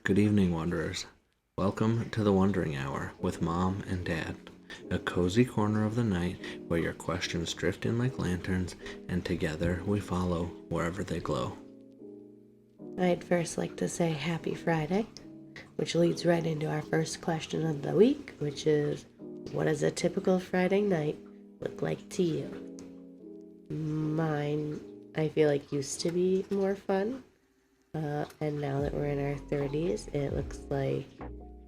Good evening, Wanderers. Welcome to the Wandering Hour with Mom and Dad, a cozy corner of the night where your questions drift in like lanterns, and together we follow wherever they glow. I'd first like to say happy Friday, which leads right into our first question of the week, which is, what does a typical Friday night look like to you? Mine, I feel like, used to be more fun. And now that we're in our 30s, it looks like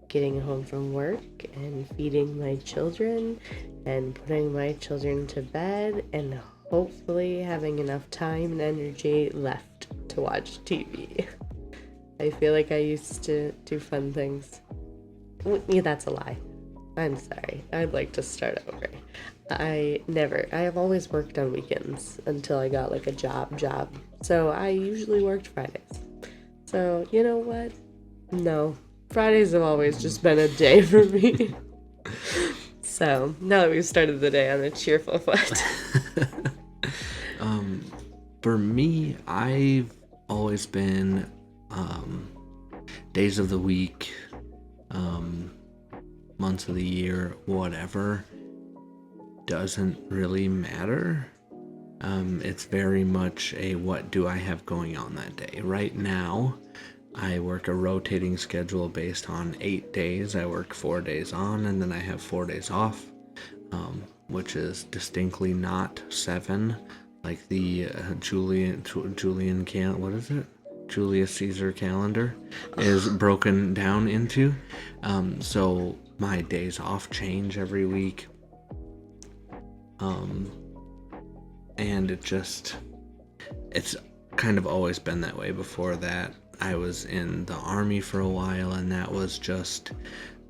getting home from work and feeding my children and putting my children to bed and hopefully having enough time and energy left to watch TV. I feel like I used to do fun things. Yeah, that's a lie. I'm sorry. I'd like to start over. I have always worked on weekends until I got like a job. So I usually worked Fridays. So, you know what? No. Fridays have always just been a day for me. So, now that we've started the day on a cheerful foot. For me, I've always been days of the week, months of the year, whatever, doesn't really matter. It's very much a what do I have going on that day. Right now, I work a rotating schedule based on 8 days. I work 4 days on, and then I have 4 days off, which is distinctly not 7, like the Julius Caesar calendar is broken down into. So my days off change every week. And it's kind of always been that way. Before that, I was in the Army for a while, and that was just,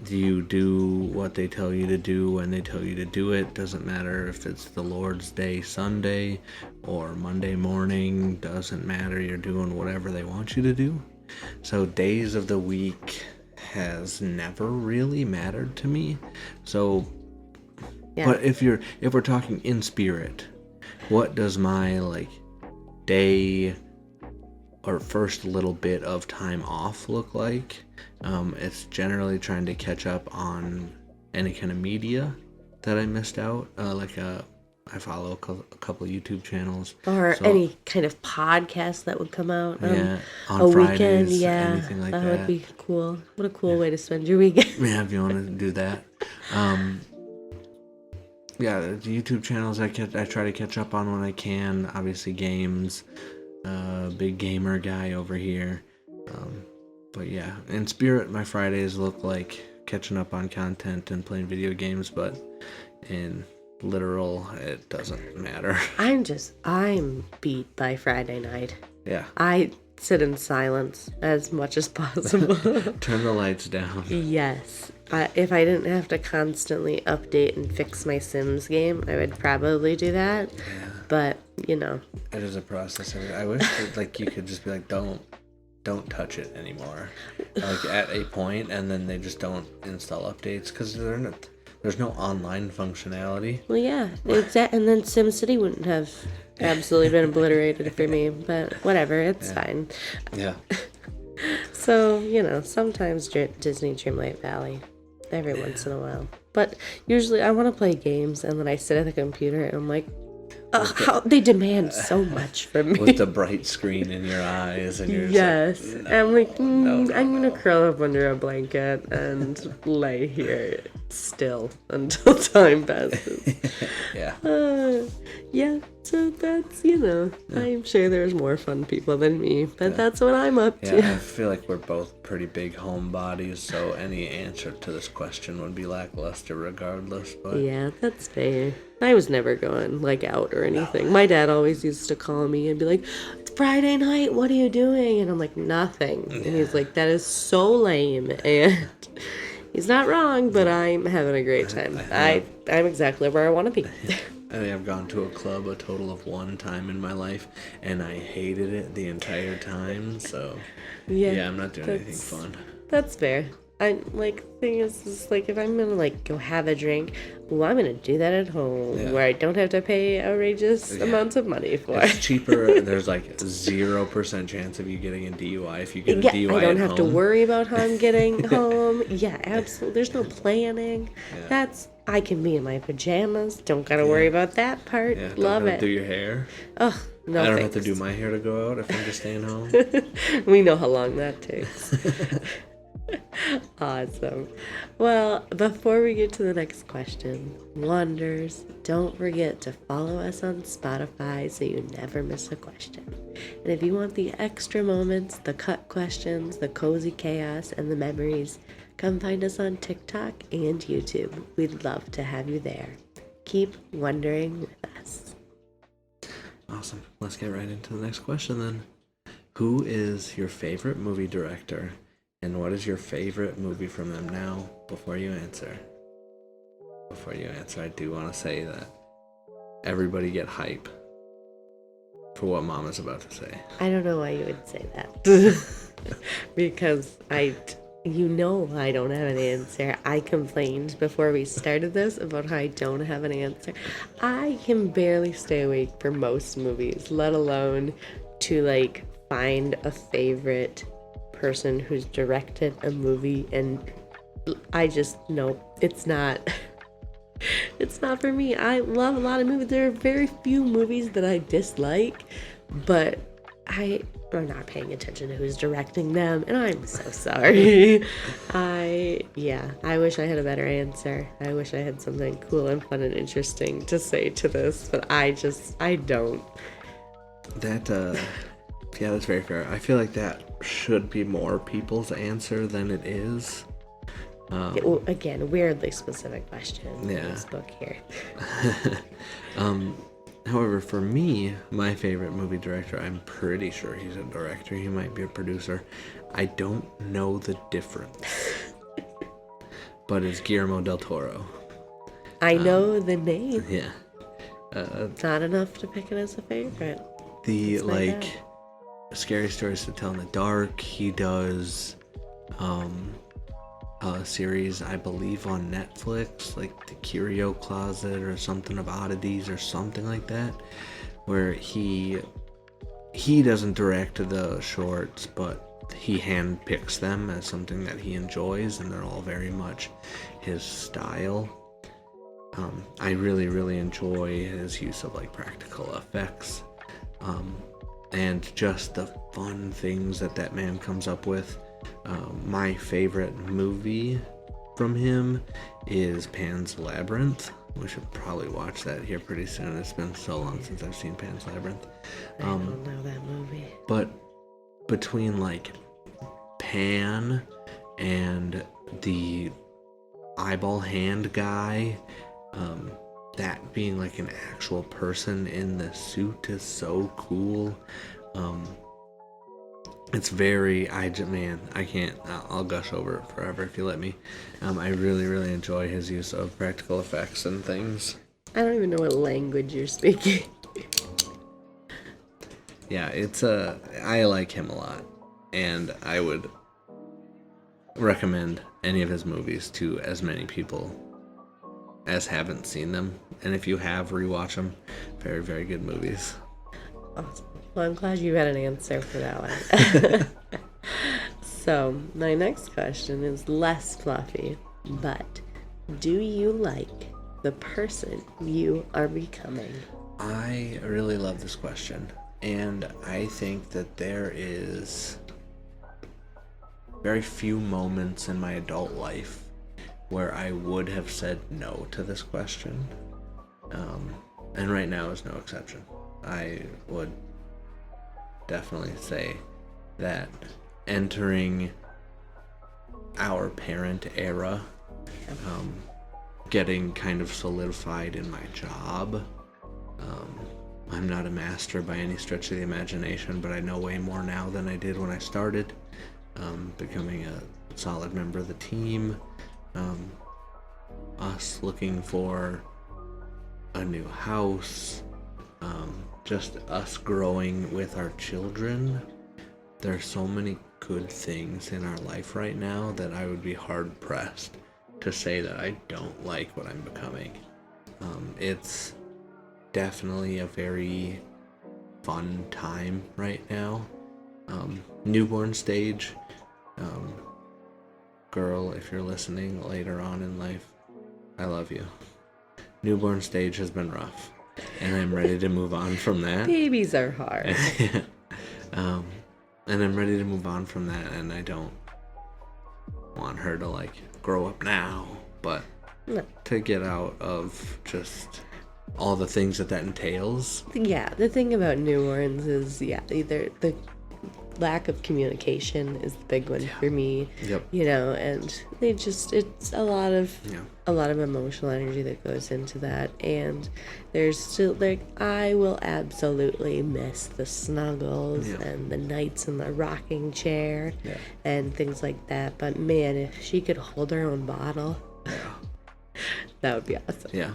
you do what they tell you to do when they tell you to do it. Doesn't matter if it's the Lord's Day Sunday or Monday morning, doesn't matter, you're doing whatever they want you to do. So days of the week has never really mattered to me. So, yeah. But if we're talking in spirit, what does my day or first little bit of time off look like? It's generally trying to catch up on any kind of media that I missed out. I follow a couple of YouTube channels. Or any kind of podcast that would come out on a Fridays, weekend. Yeah, anything like that. That would be cool. What a cool way to spend your weekend. Yeah, if you want to do that. Yeah, the YouTube channels I try to catch up on when I can. Obviously, games. Big gamer guy over here. But yeah, in spirit, my Fridays look like catching up on content and playing video games, but in literal, it doesn't matter. I'm beat by Friday night. Yeah. I sit in silence as much as possible. Turn the lights down. Yes. If I didn't have to constantly update and fix my Sims game, I would probably do that. Yeah. But, you know. It is a process. I wish that, you could just be like, don't touch it anymore. At a point, and then they just don't install updates because there's no online functionality. Well, yeah. And then SimCity wouldn't have absolutely been obliterated for me. But whatever, it's fine. Yeah. So, sometimes Disney Dreamlight Valley. Every once in a while. But usually I want to play games, and then I sit at the computer and I'm like, how they demand so much from me. With the bright screen in your eyes, and you're yes. just like, no, I'm like, I'm going to curl up under a blanket and lay here still until time passes. Yeah. Yeah, so that's, I'm sure there's more fun people than me, but that's what I'm up to. Yeah, I feel like we're both pretty big homebodies, so any answer to this question would be lackluster regardless. But yeah, that's fair. I was never going, out or anything. No. My dad always used to call me and be like, it's Friday night, what are you doing? And I'm like, nothing. Yeah. And he's like, that is so lame. And he's not wrong, but I'm having a great time. I'm exactly where I want to be. I think I've gone to a club a total of 1 time in my life, and I hated it the entire time, so yeah I'm not doing anything fun. That's fair. thing is like if I'm gonna like go have a drink, well, I'm gonna do that at home Yeah. where I don't have to pay outrageous amounts of money for. It's cheaper. There's like 0% chance of you getting a DUI if you get a Yeah, DUI I don't at have to home. worry about how I'm getting home. Yeah, absolutely. There's no planning. Yeah. I can be in my pajamas. Don't gotta worry about that part. Yeah, don't Love have to do it. your hair. Ugh, no I don't thanks. have to do my hair to go out if I'm just staying home. We know how long that takes. Awesome. Well, before we get to the next question, Wonders, don't forget to follow us on Spotify so you never miss a question. And if you want the extra moments, the cut questions, the cozy chaos, and the memories, come find us on TikTok and YouTube. We'd love to have you there. Keep wondering with us. Awesome. Let's get right into the next question then. Who is your favorite movie director? And what is your favorite movie from them now? Before you answer, I do want to say that everybody get hype for what Mama's about to say. I don't know why you would say that. Because you know I don't have an answer. I complained before we started this about how I don't have an answer. I can barely stay awake for most movies, let alone to like find a favorite person who's directed a movie, and I just no, it's not for me. I love a lot of movies. There are very few movies that I dislike, but I'm not paying attention to who's directing them, and I'm so sorry. I wish I had a better answer. I wish I had something cool and fun and interesting to say to this, but I don't. Yeah, that's very fair. I feel like that should be more people's answer than it is. Well, again, weirdly specific question in Yeah. this book here. However, for me, my favorite movie director, I'm pretty sure he's a director. He might be a producer. I don't know the difference. But it's Guillermo del Toro. I know the name. Yeah. Not enough to pick it as a favorite. The, It's my like, bad. Scary Stories to Tell in the Dark. He does a series, I believe, on Netflix, like The Curio Closet or something of oddities or something like that, where he doesn't direct the shorts, but he handpicks them as something that he enjoys, and they're all very much his style. I really, really enjoy his use of like practical effects. And just the fun things that man comes up with. My favorite movie from him is Pan's Labyrinth. We should probably watch that here pretty soon. It's been so long since I've seen Pan's Labyrinth. I don't know that movie. But between like Pan and the eyeball hand guy, that being like an actual person in the suit is so cool. It's very, I can't, I'll gush over it forever if you let me. I really, really enjoy his use of practical effects and things. I don't even know what language you're speaking. Yeah, I like him a lot, and I would recommend any of his movies to as many people as haven't seen them. And if you have, rewatch them. Very, very good movies. Awesome. Well, I'm glad you had an answer for that one. So, my next question is less fluffy, but do you like the person you are becoming? I really love this question, and I think that there is very few moments in my adult life where I would have said no to this question, and right now is no exception. I would definitely say that entering our parent era, getting kind of solidified in my job. I'm not a master by any stretch of the imagination, but I know way more now than I did when I started. Becoming a solid member of the team, us looking for a new house, just us growing with our children. There's so many good things in our life right now that I would be hard pressed to say that I don't like what I'm becoming. It's definitely a very fun time right now. Newborn stage. Girl, if you're listening later on in life, I love you. Newborn stage has been rough, and I'm ready to move on from that. Babies are hard. And I'm ready to move on from that, and I don't want her to like grow up now, but to get out of just all the things that entails. Yeah, the thing about newborns is, either the lack of communication is the big one for me. Yep. And it's a lot of emotional energy that goes into that, and there's still I will absolutely miss the snuggles and the nights in the rocking chair and things like that. But man, if she could hold her own bottle, that would be awesome. Yeah.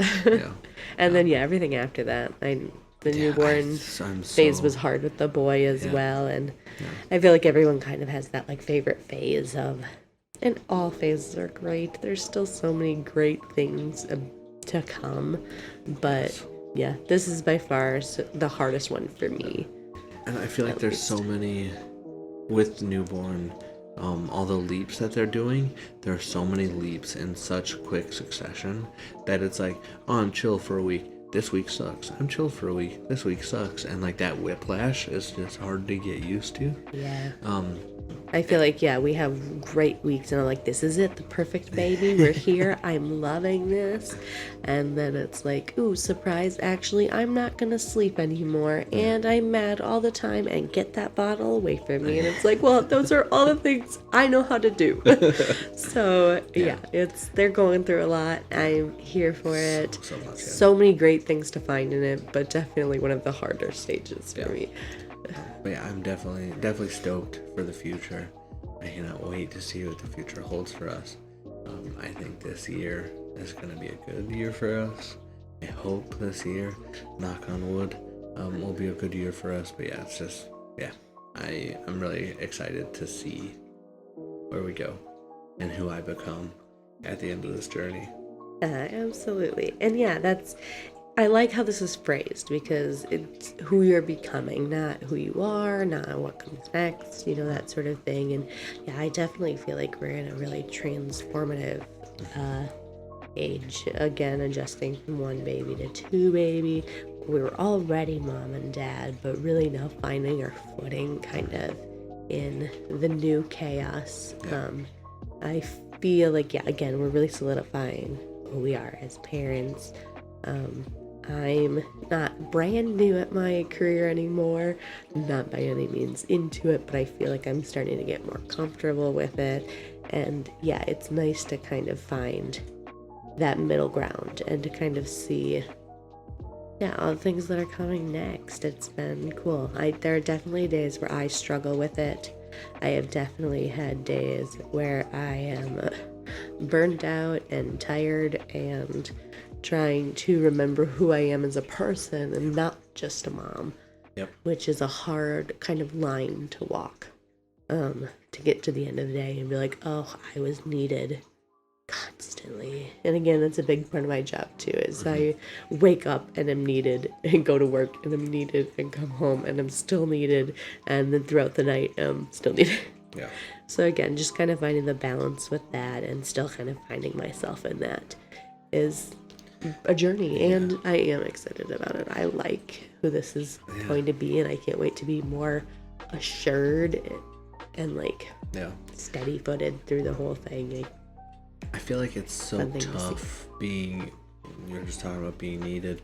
And then everything after that, the newborn phase was hard with the boy as well, and I feel like everyone kind of has that like favorite phase of, and all phases are great. There's still so many great things to come, but this is by far the hardest one for me. And I feel like there's so many with the newborn, all the leaps that they're doing. There are so many leaps in such quick succession that it's like, oh, I'm chill for a week. This week sucks. I'm chill for a week. This week sucks. And like that whiplash is just hard to get used to. Yeah. I feel like, we have great weeks, and I'm like, this is it, the perfect baby. We're here. I'm loving this. And then it's like, ooh, surprise. Actually, I'm not going to sleep anymore. And I'm mad all the time, and get that bottle away from me. And it's like, well, those are all the things I know how to do. So, they're going through a lot. I'm here for it. So much, So many great things to find in it, but definitely one of the harder stages for me. But I'm definitely stoked for the future. I cannot wait to see what the future holds for us. I think this year is going to be a good year for us. I hope this year, knock on wood, will be a good year for us. But it's just, I'm really excited to see where we go and who I become at the end of this journey. Absolutely. And I like how this is phrased, because it's who you're becoming, not who you are, not what comes next, that sort of thing. And I definitely feel like we're in a really transformative age. Again, adjusting from one baby to two baby. We were already mom and dad, but really now finding our footing kind of in the new chaos. I feel like, again, we're really solidifying who we are as parents. I'm not brand new at my career anymore, not by any means into it, but I feel like I'm starting to get more comfortable with it. And it's nice to kind of find that middle ground and to kind of see all the things that are coming next. It's been cool. There are definitely days where I struggle with it. I have definitely had days where I am burnt out and tired and trying to remember who I am as a person and not just a mom, which is a hard kind of line to walk, to get to the end of the day and be like, oh, I was needed constantly. And again, that's a big part of my job too, is I wake up and I'm needed, and go to work and I'm needed, and come home and I'm still needed, and then throughout the night I'm still needed. So again, just kind of finding the balance with that and still kind of finding myself in that is a journey, and I am excited about it. I like who this is going to be, and I can't wait to be more assured and steady-footed through the whole thing. I feel like it's so tough being, you're just talking about being needed,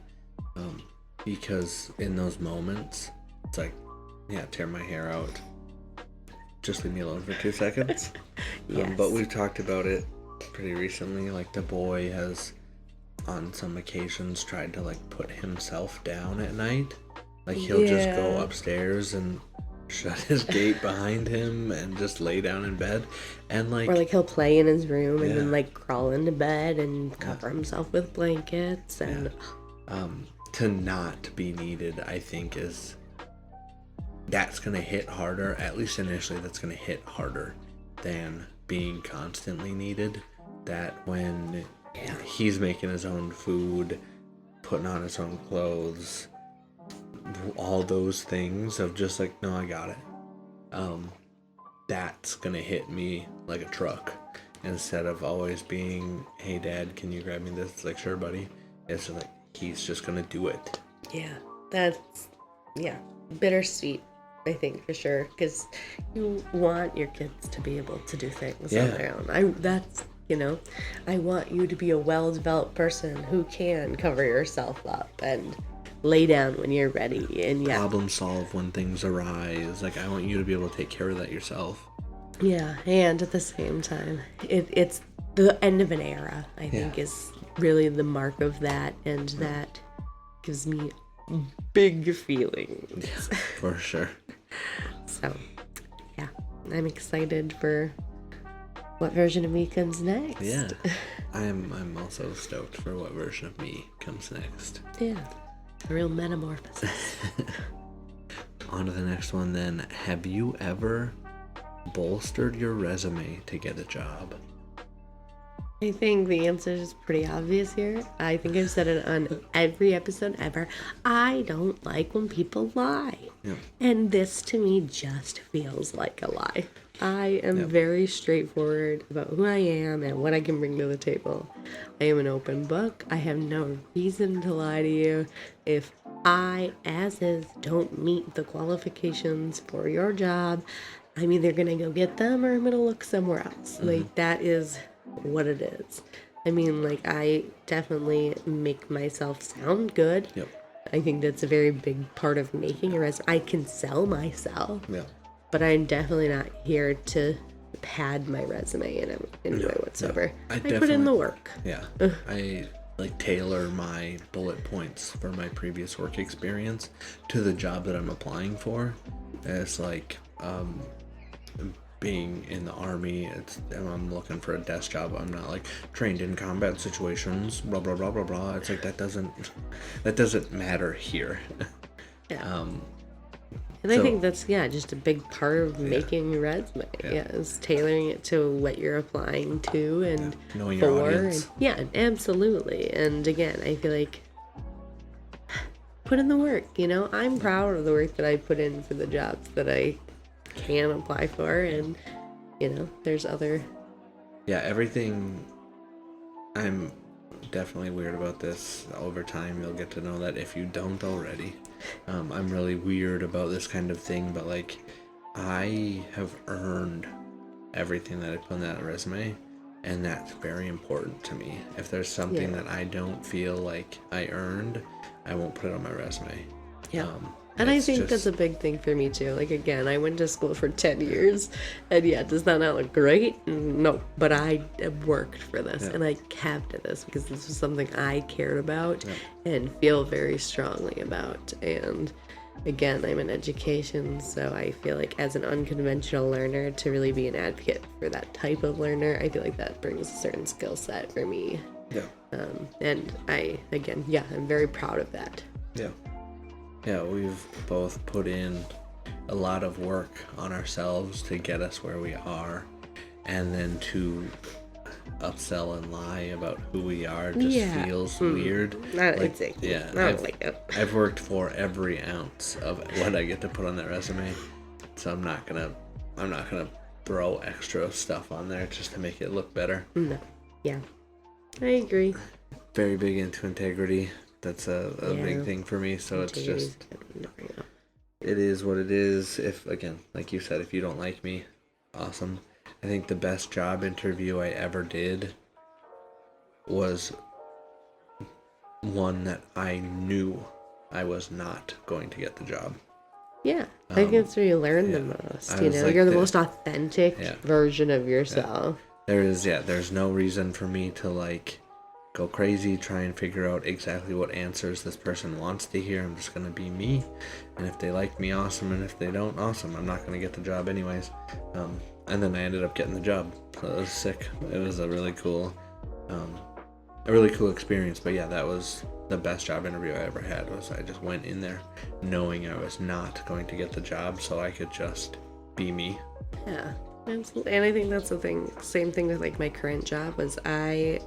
because in those moments, it's like, tear my hair out. Just leave me alone for 2 seconds. But we've talked about it pretty recently. Like, the boy has, on some occasions, tried to put himself down at night. Like, he'll just go upstairs and shut his gate behind him and just lay down in bed, and or he'll play in his room and then crawl into bed and cover himself with blankets and to not be needed, I think, is that's going to hit harder, at least initially, that's going to hit harder than being constantly needed. That when he's making his own food, putting on his own clothes, all those things of just like, no, I got it. That's going to hit me like a truck. Instead of always being, hey, Dad, can you grab me this? It's like, sure, buddy. It's like, he's just going to do it. Yeah, that's, bittersweet, I think, for sure. Because you want your kids to be able to do things on their own. I want you to be a well-developed person who can cover yourself up and lay down when you're ready. And problem solve when things arise. Like, I want you to be able to take care of that yourself. Yeah, and at the same time, it's the end of an era, I think, is really the mark of that, and that gives me big feelings. Yeah, for sure. So, yeah, I'm excited for what version of me comes next. Yeah, I'm also stoked for what version of me comes next. Yeah, a real metamorphosis. On to the next one then. Have you ever bolstered your resume to get a job? I think the answer is pretty obvious here. I think I've said it on every episode ever. I don't like when people lie. Yeah. And this to me just feels like a lie. I am very straightforward about who I am and what I can bring to the table. I am an open book. I have no reason to lie to you. If I, as is, don't meet the qualifications for your job, I'm either going to go get them or I'm going to look somewhere else. Mm-hmm. Like, that is what it is. I mean, like, I definitely make myself sound good. Yep. I think that's a very big part of making a resume. I can sell myself. Yeah. But I'm definitely not here to pad my resume in any way whatsoever. I put in the work. Yeah. I tailor my bullet points for my previous work experience to the job that I'm applying for. It's like being in the Army, I'm looking for a desk job. I'm not like trained in combat situations, blah blah blah blah blah. It's like that doesn't matter here. Yeah. And I think that's, just a big part of making a resume. Is tailoring it to what you're applying to and knowing your audience. And, absolutely. And again, I feel like put in the work. I'm proud of the work that I put in for the jobs that I can apply for, and there's other. Yeah, everything. I'm definitely weird about this. Over time, you'll get to know that if you don't already. I'm really weird about this kind of thing, but like, I have earned everything that I put on that resume, and that's very important to me. If there's something that I don't feel like I earned, I won't put it on my resume. Yeah. And I think that's a big thing for me too. Like, again, I went to school for 10 years, and does that not look great? No, but I worked for this, and I kept at this because this was something I cared about and feel very strongly about. And again, I'm in education, so I feel like as an unconventional learner, to really be an advocate for that type of learner, I feel like that brings a certain skill set for me. Yeah. And I'm very proud of that. Yeah. Yeah, we've both put in a lot of work on ourselves to get us where we are, and then to upsell and lie about who we are just feels weird. I don't like it. I've worked for every ounce of what I get to put on that resume, so I'm not gonna throw extra stuff on there just to make it look better. No. Yeah. I agree. Very big into integrity. That's a big thing for me, so it's just, it is what it is. If, again, like you said, if you don't like me, awesome. I think the best job interview I ever did was one that I knew I was not going to get the job. Yeah, I think that's where you learn the most, you're the most authentic version of yourself. There's no reason for me to, go crazy, try and figure out exactly what answers this person wants to hear. I'm just going to be me, and if they like me, awesome, and if they don't, awesome. I'm not going to get the job anyways. And then I ended up getting the job, so it was sick. It was a really cool a really cool experience. But yeah, that was the best job interview I ever had. Was I just went in there knowing I was not going to get the job, so I could just be me. Yeah, absolutely. And I think that's the thing. Same thing with like my current job was I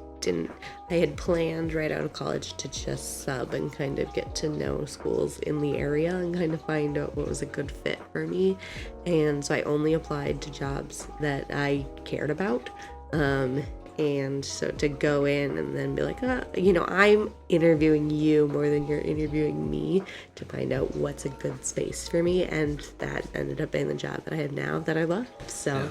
had planned right out of college to just sub and kind of get to know schools in the area and kind of find out what was a good fit for me. And so I only applied to jobs that I cared about. And so to go in and then be like, I'm interviewing you more than you're interviewing me to find out what's a good space for me. And that ended up being the job that I have now that I love. So.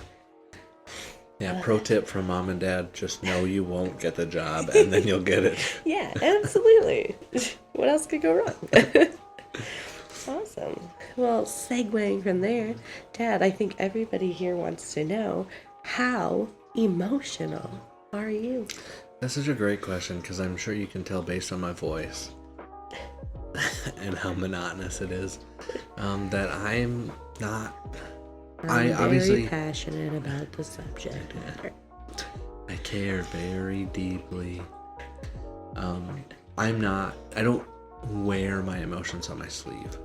Yeah, pro tip from mom and dad, just know you won't get the job and then you'll get it. Yeah, absolutely. What else could go wrong? Awesome. Well, segueing from there, Dad, I think everybody here wants to know, how emotional are you? That's such a great question, because I'm sure you can tell based on my voice and how monotonous it is, that I'm not... I'm very passionate about the subject matter. I care very deeply. I don't wear my emotions on my sleeve.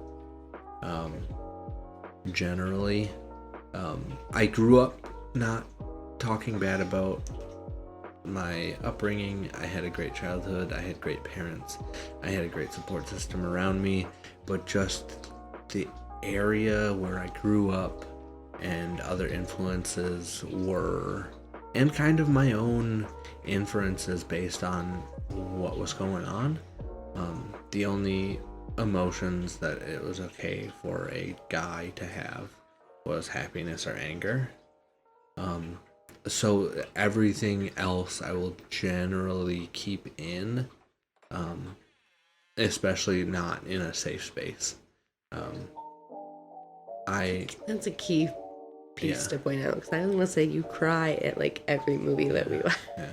Generally, I grew up not talking bad about my upbringing. I had a great childhood. I had great parents. I had a great support system around me, but just the area where I grew up and other influences were, and kind of my own inferences based on what was going on. The only emotions that it was okay for a guy to have was happiness or anger. So everything else I will generally keep in, especially not in a safe space. That's a key piece to point out, because I want to say you cry at like every movie that we watch. Yeah.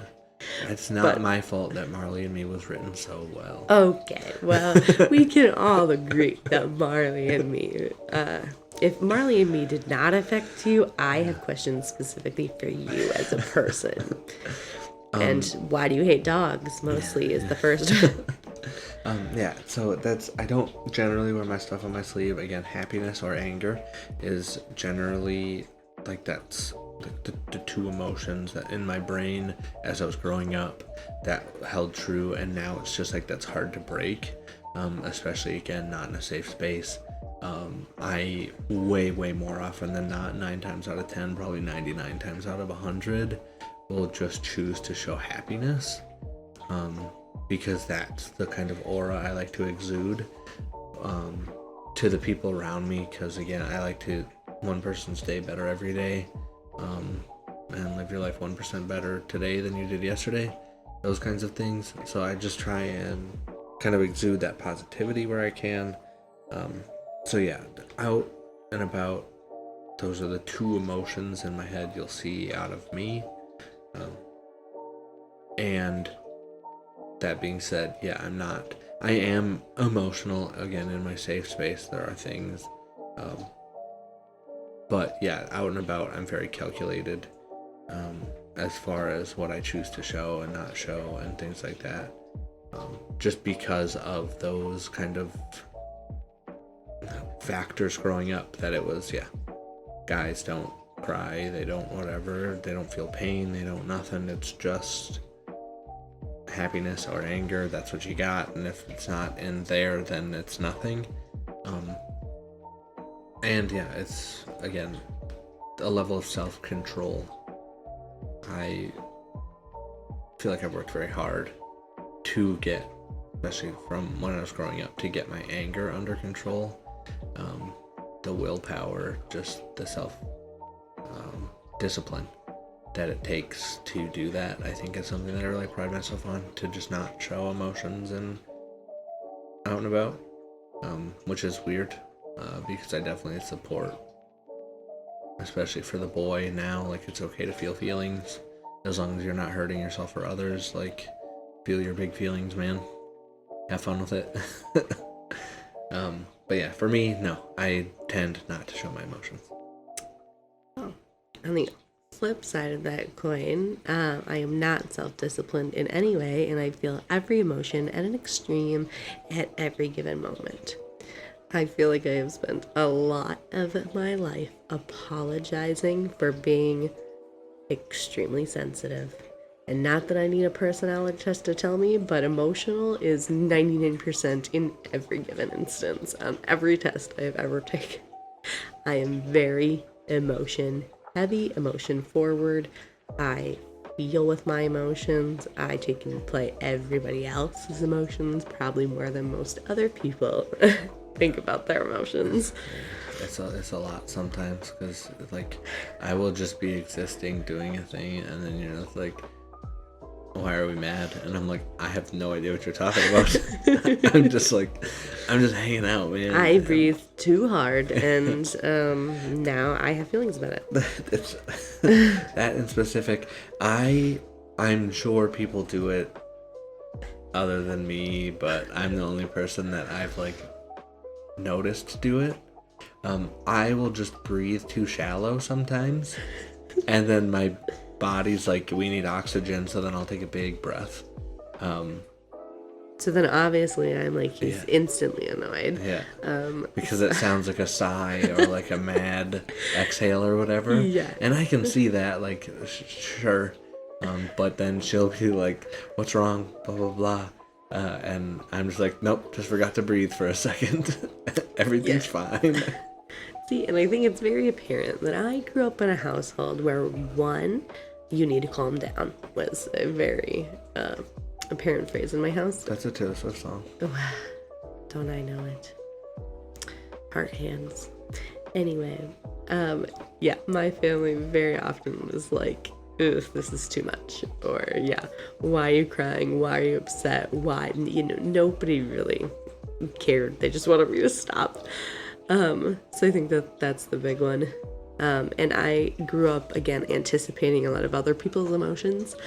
It's not my fault that Marley and Me was written so well. Okay, well, we can all agree that Marley and Me, if Marley and Me did not affect you, I have questions specifically for you as a person. And why do you hate dogs, mostly, is the first Yeah, so I don't generally wear my stuff on my sleeve. Again, happiness or anger is generally, like, that's the two emotions that in my brain as I was growing up that held true, and now it's just like that's hard to break, especially, again, not in a safe space. I way more often than not, 9 times out of 10, probably 99 times out of 100, will just choose to show happiness. Because that's the kind of aura I like to exude to the people around me. Because, again, I like to one person's day better every day, and live your life 1% better today than you did yesterday. Those kinds of things. So I just try and kind of exude that positivity where I can. So yeah, out and about, those are the two emotions in my head you'll see out of me. And that being said, yeah, I am emotional, again, in my safe space. There are things, but yeah, out and about, I'm very calculated, as far as what I choose to show and not show and things like that, just because of those kind of factors growing up, that it was, guys don't cry, they don't whatever, they don't feel pain, they don't nothing, it's just happiness or anger, that's what you got, and if it's not in there, then it's nothing. And yeah, it's, again, a level of self-control. I feel like I've worked very hard to get, especially from when I was growing up, to get my anger under control. The willpower, just the self discipline that it takes to do that, I think is something that I really pride myself on, to just not show emotions and out and about, which is weird, because I definitely support, especially for the boy now, like, it's okay to feel feelings as long as you're not hurting yourself or others. Like, feel your big feelings, man, have fun with it. But yeah, for me, no, I tend not to show my emotions. Oh, on the flip side of that coin, I am not self-disciplined in any way, and I feel every emotion at an extreme at every given moment. I feel like I have spent a lot of my life apologizing for being extremely sensitive. And not that I need a personality test to tell me, but emotional is 99% in every given instance on every test I have ever taken. I am very emotion heavy, emotion forward. I feel with my emotions. I take and play everybody else's emotions probably more than most other people think about their emotions. It's a lot sometimes, because like I will just be existing doing a thing, and then it's like, why are we mad? And I'm like, I have no idea what you're talking about. I'm just hanging out, man. I breathe too hard, and now I have feelings about it. It's, that in specific, I'm sure people do it other than me, but I'm the only person that I've like noticed do it. I will just breathe too shallow sometimes, and then my body's like, we need oxygen, so then I'll take a big breath. So then obviously I'm like, he's instantly annoyed. Yeah. Because it sounds like a sigh or like a mad exhale or whatever. Yeah. And I can see that, like, sure. But then she'll be like, what's wrong? Blah, blah, blah. And I'm just like, nope, just forgot to breathe for a second. Everything's fine. See, and I think it's very apparent that I grew up in a household where, one, you need to calm down was a very apparent phrase in my house. That's a Taylor Swift song. Don't I know it? Heart hands. Anyway, yeah, my family very often was like, ugh, this is too much. Or, yeah, why are you crying? Why are you upset? Why? Nobody really cared. They just wanted me to stop. So I think that's the big one. And I grew up, again, anticipating a lot of other people's emotions.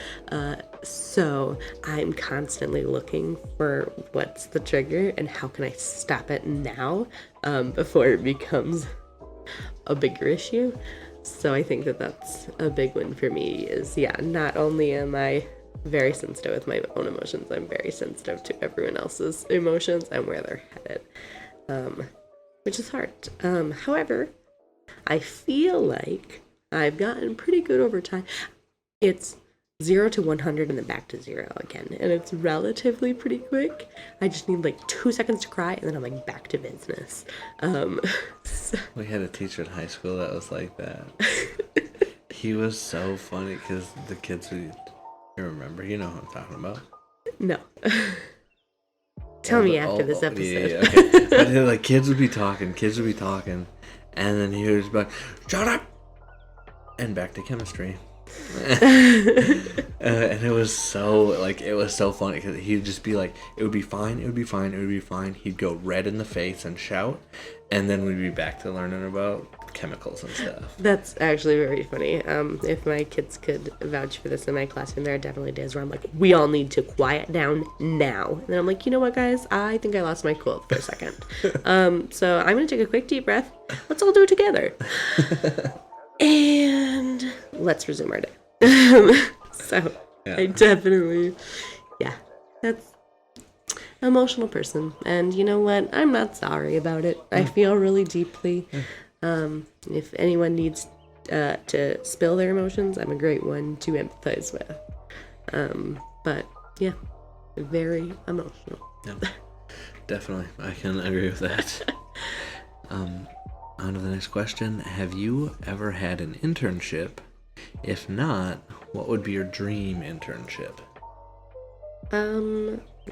So I'm constantly looking for what's the trigger and how can I stop it now before it becomes a bigger issue. So I think that's a big one for me is, yeah, not only am I very sensitive with my own emotions, I'm very sensitive to everyone else's emotions and where they're headed, which is hard. However, I feel like I've gotten pretty good over time. It's 0 to 100 and then back to 0 again. And it's relatively pretty quick. I just need like 2 seconds to cry and then I'm like back to business. So. We had a teacher in high school that was like that. He was so funny because the kids would, you remember, you know what I'm talking about. No. Tell me after this episode. Yeah, okay. But like kids would be talking, and then he would just be like, shut up! And back to chemistry. And it was so funny because he'd just be like, it would be fine. He'd go red in the face and shout, and then we'd be back to learning about chemicals and stuff. That's actually very funny. If my kids could vouch for this in my classroom, there are definitely days where I'm like, we all need to quiet down now. And then I'm like, you know what, guys? I think I lost my cool for a second. So I'm going to take a quick deep breath. Let's all do it together. And let's resume our day. So yeah. I definitely, that's an emotional person. And you know what? I'm not sorry about it. I feel really deeply. If anyone needs to spill their emotions, I'm a great one to empathize with. But yeah, very emotional. Yeah, definitely. I can agree with that. On to the next question. Have you ever had an internship? If not, what would be your dream internship?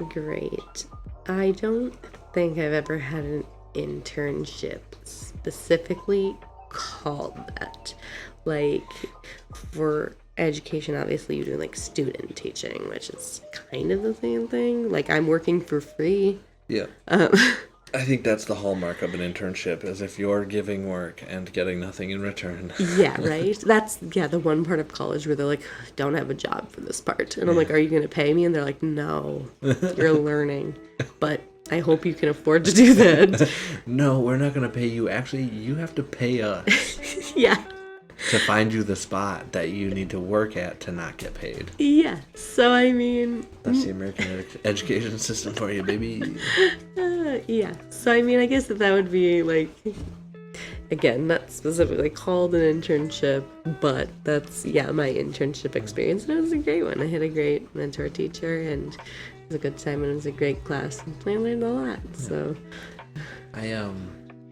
Great. I don't think I've ever had an internship specifically called that. Like, for education, obviously you're doing like student teaching, which is kind of the same thing. Like, I'm working for free. Yeah. I think that's the hallmark of an internship, is if you're giving work and getting nothing in return. Yeah, right? That's, the one part of college where they're like, don't have a job for this part. And I'm like, are you going to pay me? And they're like, no, you're learning. But I hope you can afford to do that. No, we're not going to pay you. Actually, you have to pay us. Yeah. to find you the spot that you need to work at to not get paid. Yeah. So I mean, That's the American education system for you, baby. yeah. So I mean, I guess that would be like, again, not specifically called an internship, but that's my internship experience, and it was a great one. I had a great mentor teacher, and it was a good time, and it was a great class, and I learned a lot. So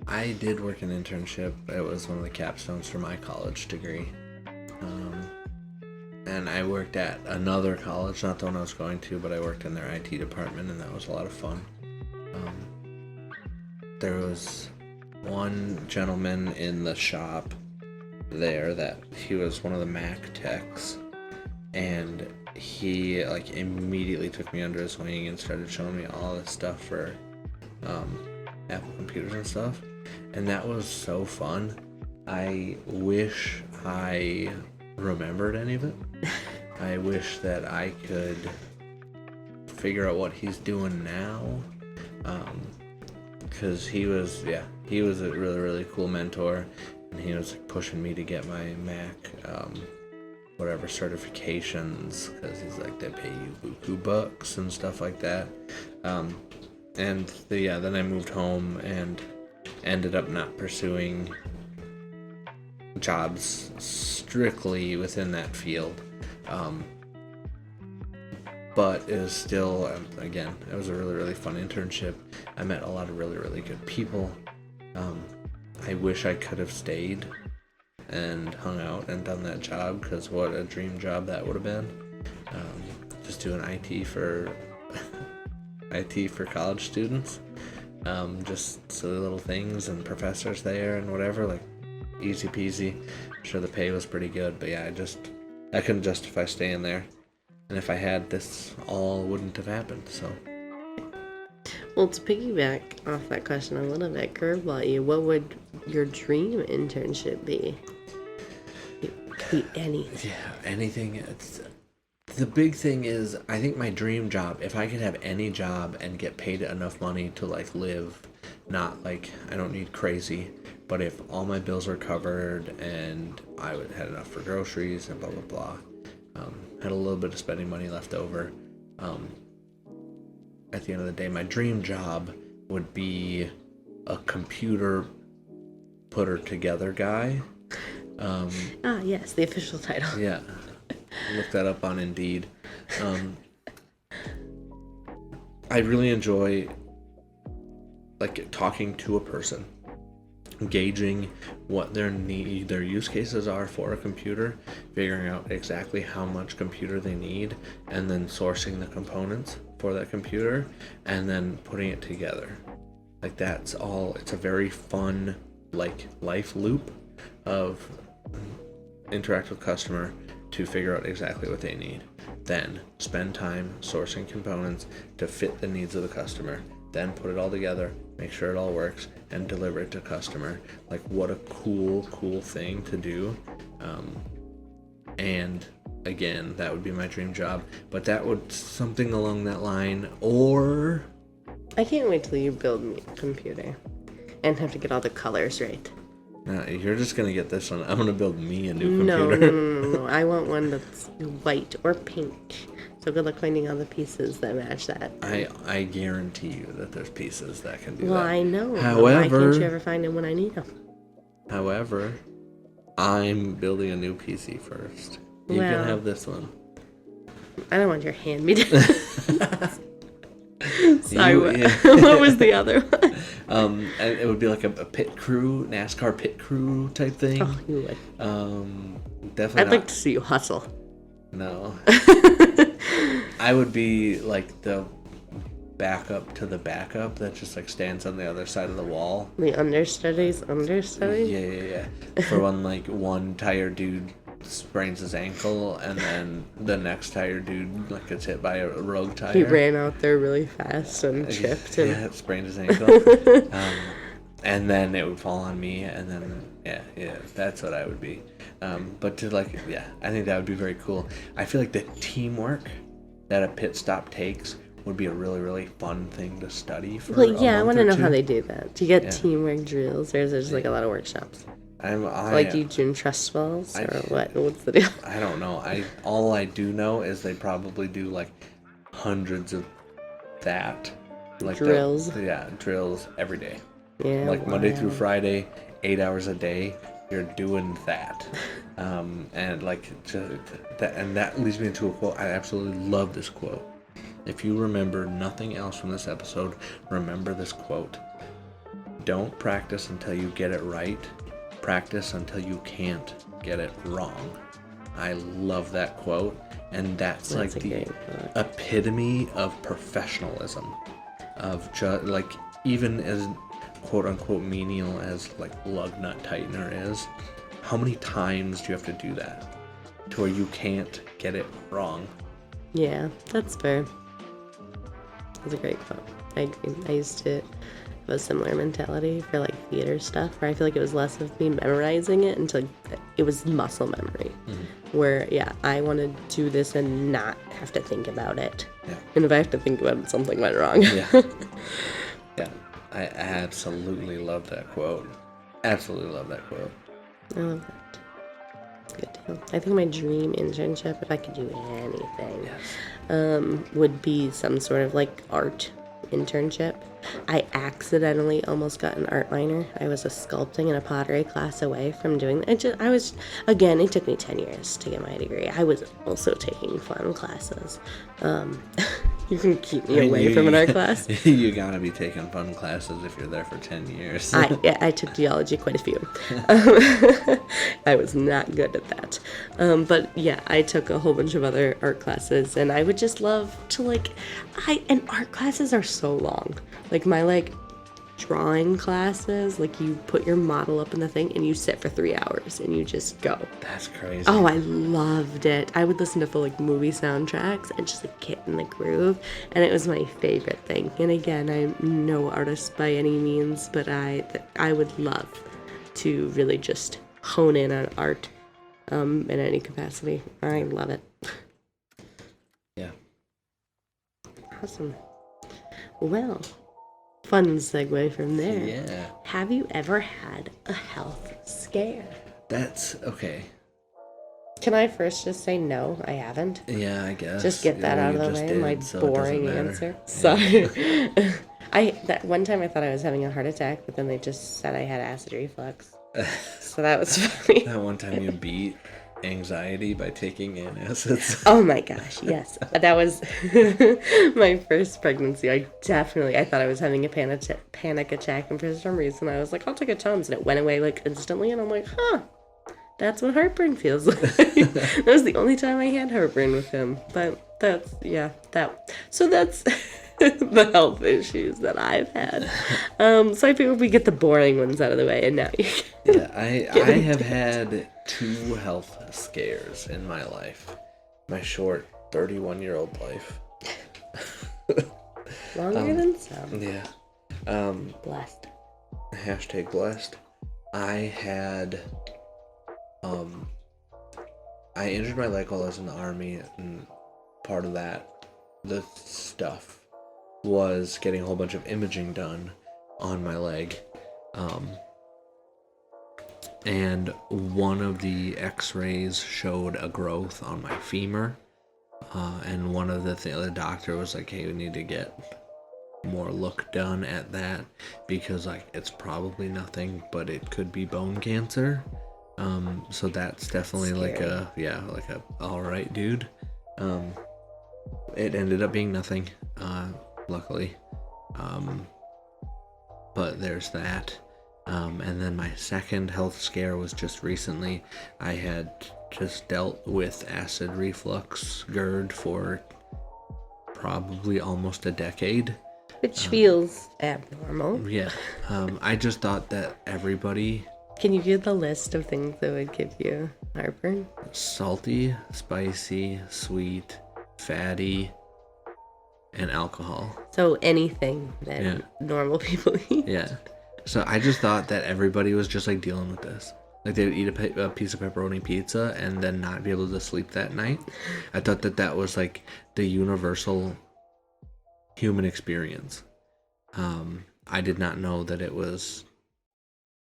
I did work an internship. It was one of the capstones for my college degree. And I worked at another college, not the one I was going to, but I worked in their IT department, and that was a lot of fun. There was one gentleman in the shop there that he was one of the Mac techs, and he like immediately took me under his wing and started showing me all this stuff for Apple computers and stuff, and that was so fun. I wish I remembered any of it. I wish that I could figure out what he's doing now, because he was a really, really cool mentor, and he was like pushing me to get my Mac whatever certifications, because he's like, they pay you buku bucks and stuff like that. And then I moved home and ended up not pursuing jobs strictly within that field. But it was still, again, it was a really, really fun internship. I met a lot of really, really good people. I wish I could have stayed and hung out and done that job, because what a dream job that would have been. Just doing IT for college students. Just silly little things and professors there and whatever, like easy peasy. I'm sure the pay was pretty good, but yeah, I couldn't justify staying there. And if I had, this all wouldn't have happened, so. Well, to piggyback off that question a little bit, curveball you, what would your dream internship be? It could be anything. Yeah, anything. The big thing is, I think my dream job, if I could have any job and get paid enough money to like live, not like, I don't need crazy, but if all my bills were covered and I had enough for groceries and blah, blah, blah, had a little bit of spending money left over, at the end of the day, my dream job would be a computer putter together guy. Yes, the official title. Yeah. Look that up on Indeed. I really enjoy like talking to a person, gauging what their use cases are for a computer, figuring out exactly how much computer they need, and then sourcing the components for that computer, and then putting it together. Like, that's all. It's a very fun like life loop of interact with customer to figure out exactly what they need, then spend time sourcing components to fit the needs of the customer, then put it all together, make sure it all works, and deliver it to customer. Like, what a cool thing to do. And again, that would be my dream job, but that would something along that line. Or I can't wait till you build me a computer and have to get all the colors right. no, you're just gonna get this one. I'm gonna build me a new computer. No. I want one that's white or pink. So good luck finding all the pieces that match that. I guarantee you that there's pieces that can do that. Well, I know. However, why can't you ever find them when I need them? However, I'm building a new PC first. You can have this one. I don't want your hand-me-down. Sorry, what was the other one? And it would be like a pit crew, NASCAR pit crew type thing. Oh, you would. Definitely. I'd like to see you hustle. No. I would be like the backup to the backup that just like stands on the other side of the wall. The understudies. Yeah. For when like one tired dude sprains his ankle and then the next tired dude like gets hit by a rogue tire. He ran out there really fast and tripped. Yeah, sprained his ankle. And then it would fall on me, and then yeah, that's what I would be. But to like, I think that would be very cool. I feel like the teamwork that a pit stop takes would be a really, really fun thing to study for. Well, yeah, I want to know how they do that. Do you get teamwork drills, or is there just like a lot of workshops? Like you doing trust balls or what? What's the deal? I don't know. All I do know is they probably do like hundreds of that, like Drills. drills every day. Yeah, Like Monday through wild. Friday, 8 hours a day. You're doing that, and like that, and that leads me into a quote. I absolutely love this quote. If you remember nothing else from this episode, remember this quote. Don't practice until you get it right. Practice until you can't get it wrong. I love that quote, and that's like the epitome of professionalism. Of just like, even as quote unquote menial as like lug nut tightener is, how many times do you have to do that to where you can't get it wrong? Yeah, that's fair. That's a great quote. I agree. I used to have a similar mentality for like theater stuff, where I feel like it was less of me memorizing it until it was muscle memory. Where I want to do this and not have to think about it. Yeah. And if I have to think about it, something went wrong. Yeah. Yeah. I absolutely love that quote. Absolutely love that quote. I love that. It's good too. I think my dream internship, if I could do anything, would be some sort of like art internship. I accidentally almost got an art minor. I was a sculpting and a pottery class away from doing that. It took me 10 years to get my degree. I was also taking fun classes. You can keep me away from an art class. You gotta be taking fun classes if you're there for 10 years. I took geology quite a few. I was not good at that. But yeah, I took a whole bunch of other art classes, and I would just love to and art classes are so long. Like my drawing classes, like you put your model up in the thing and you sit for 3 hours and you just go. That's crazy. Oh, I loved it. I would listen to full movie soundtracks and just get in the groove, and it was my favorite thing. And again, I'm no artist by any means, but I would love to really just hone in on art in any capacity. I love it. Yeah. Awesome. Well, fun segue from there. Yeah. Have you ever had a health scare? That's okay. Can I first just say no, I haven't? Yeah, I guess. Just get that out of the way, my boring answer. Sorry. That one time I thought I was having a heart attack, but then they just said I had acid reflux. So that was funny. That one time you beat anxiety by taking antacids. Oh my gosh, yes. That was my first pregnancy. I thought I was having a panic attack, and for some reason I was like, I'll take a Tums, and it went away instantly, and I'm like, that's what heartburn feels like. That was the only time I had heartburn with him. But that's the health issues that I've had. So I figured we get the boring ones out of the way, and now you Yeah, I have had 2 health scares in my life. My short 31-year-old life. Longer than some. Yeah. Blessed. #blessed. I injured my leg while I was in the army, and part of that, the stuff, was getting a whole bunch of imaging done on my leg. And one of the x-rays showed a growth on my femur. And one of the doctor was like, hey, we need to get more look done at that, because it's probably nothing, but it could be bone cancer. So that's definitely Scary. all right, dude. It ended up being nothing, luckily. But there's that. And then my second health scare was just recently. I had just dealt with acid reflux GERD for probably almost a decade. Which feels abnormal. Yeah. I just thought that everybody... Can you give the list of things that would give you heartburn? Salty, spicy, sweet, fatty, and alcohol. So anything that normal people eat. Yeah. So I just thought that everybody was just dealing with this. They would eat a piece of pepperoni pizza and then not be able to sleep that night. I thought that was the universal human experience. I did not know that it was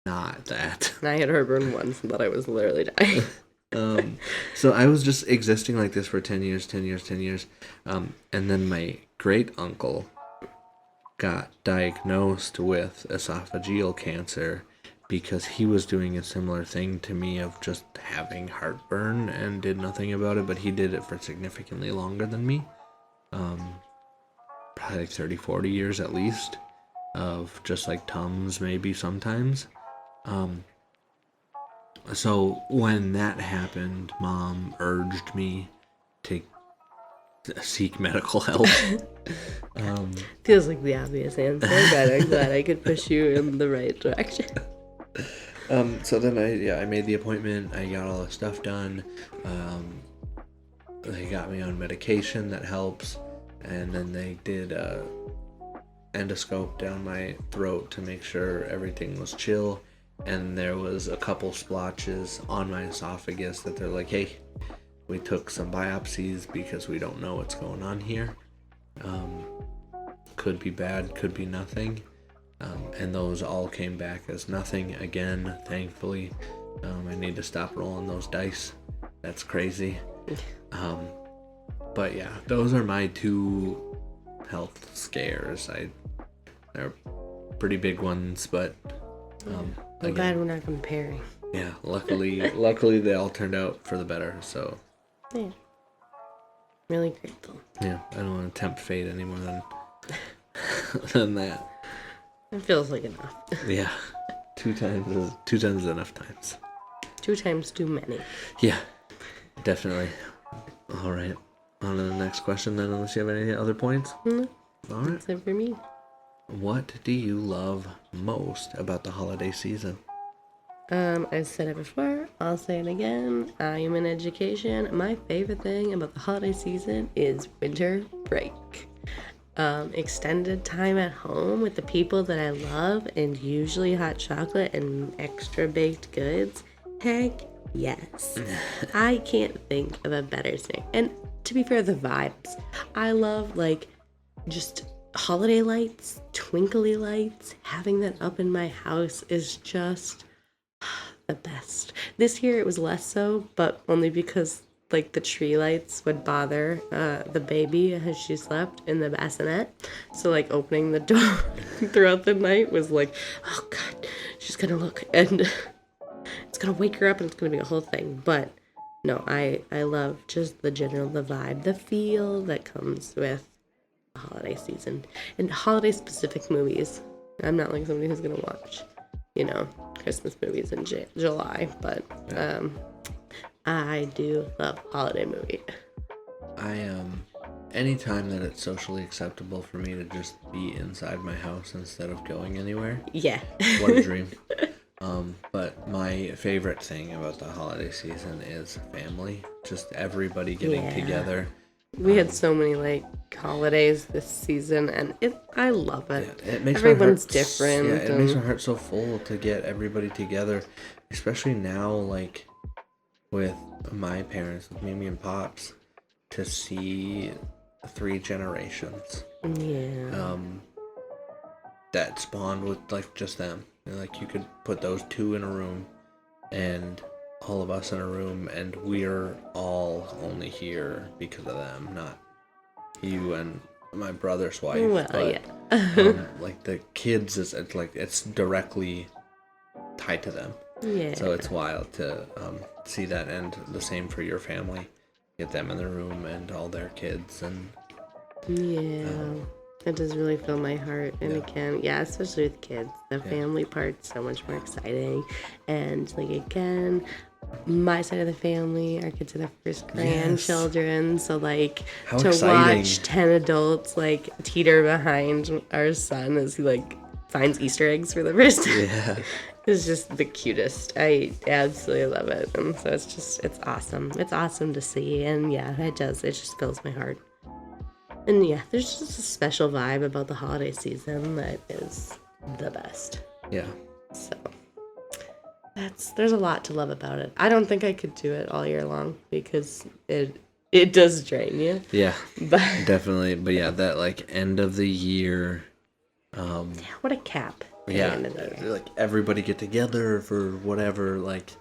not that. And I had heartburn once and thought I was literally dying. So I was just existing like this for 10 years. And then my great uncle got diagnosed with esophageal cancer because he was doing a similar thing to me of just having heartburn and did nothing about it, but he did it for significantly longer than me. Probably like 30, 40 years at least of just like Tums maybe sometimes. So when that happened, Mom urged me to seek medical help. Feels like the obvious answer, but I'm glad I could push you in the right direction. So then I made the appointment. I got all the stuff done. They got me on medication that helps, and then they did a endoscope down my throat to make sure everything was chill. And there was a couple splotches on my esophagus that they're like, hey, we took some biopsies because we don't know what's going on here. Could be bad, could be nothing. And those all came back as nothing again, thankfully. I need to stop rolling those dice. That's crazy. But yeah, those are my two health scares. They're pretty big ones, but I'm glad we're not comparing. Yeah, luckily they all turned out for the better, so. Yeah. Really grateful. Yeah, I don't want to tempt fate any more than that. It feels like enough. Yeah. Two times is enough times. 2 times too many. Yeah, definitely. All right. On to the next question then, unless you have any other points. No, all right. that's it for me. What do you love most about the holiday season? I said it before, I'll say it again. I am in education. My favorite thing about the holiday season is winter break. Extended time at home with the people that I love, and usually hot chocolate and extra baked goods. Heck yes. I can't think of a better thing. And to be fair, the vibes. I love just holiday lights, twinkly lights. Having that up in my house is just the best. This year it was less so, but only because the tree lights would bother the baby as she slept in the bassinet. So opening the door throughout the night was oh God, she's gonna look and it's gonna wake her up and it's gonna be a whole thing. But no, I love just the vibe, the feel that comes with the holiday season and holiday specific movies. I'm not somebody who's gonna watch Christmas movies in July, but I do love holiday movie. Anytime that it's socially acceptable for me to just be inside my house instead of going anywhere. Yeah. What a dream. But my favorite thing about the holiday season is family. Just everybody getting together. We had so many holidays this season, and I love it. Yeah, it makes everyone's different. Yeah, it makes my heart so full to get everybody together, especially now, with my parents, with Mimi and Pops, to see 3 generations. Yeah. That spawned with just them. You could put those 2 in a room, and all of us in a room, and we're all only here because of them, not you and my brother's wife. Well, but, yeah. The kids it's directly tied to them. Yeah. So it's wild to see that, and the same for your family. Get them in the room and all their kids, and it does really fill my heart. And again, especially with kids, the family part's so much more exciting. And again, my side of the family, our kids are the first grandchildren. Yes. So how to exciting. Watch 10 adults teeter behind our son as he finds Easter eggs for the first time. Yeah. It's just the cutest. I absolutely love it. And so it's awesome. It's awesome to see. And it does. It just fills my heart. And there's just a special vibe about the holiday season that is the best. Yeah. So there's a lot to love about it. I don't think I could do it all year long because it does drain you. Yeah. But definitely. But that end of the year. What a cap. at Yeah, the end of the year. like everybody get together for whatever. Like,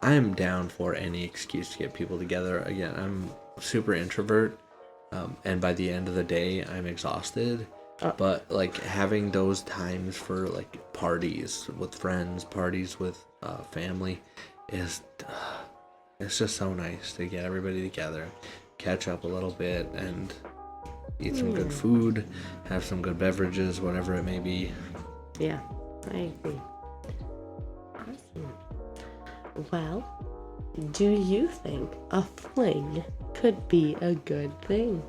I'm down for any excuse to get people together. Again, I'm super introvert, and by the end of the day, I'm exhausted. But like having those times for like parties with friends, parties with family, is it's just so nice to get everybody together, catch up a little bit, and eat some good food, have some good beverages, whatever it may be. Yeah, I agree. Awesome. Well, do you think a fling could be a good thing?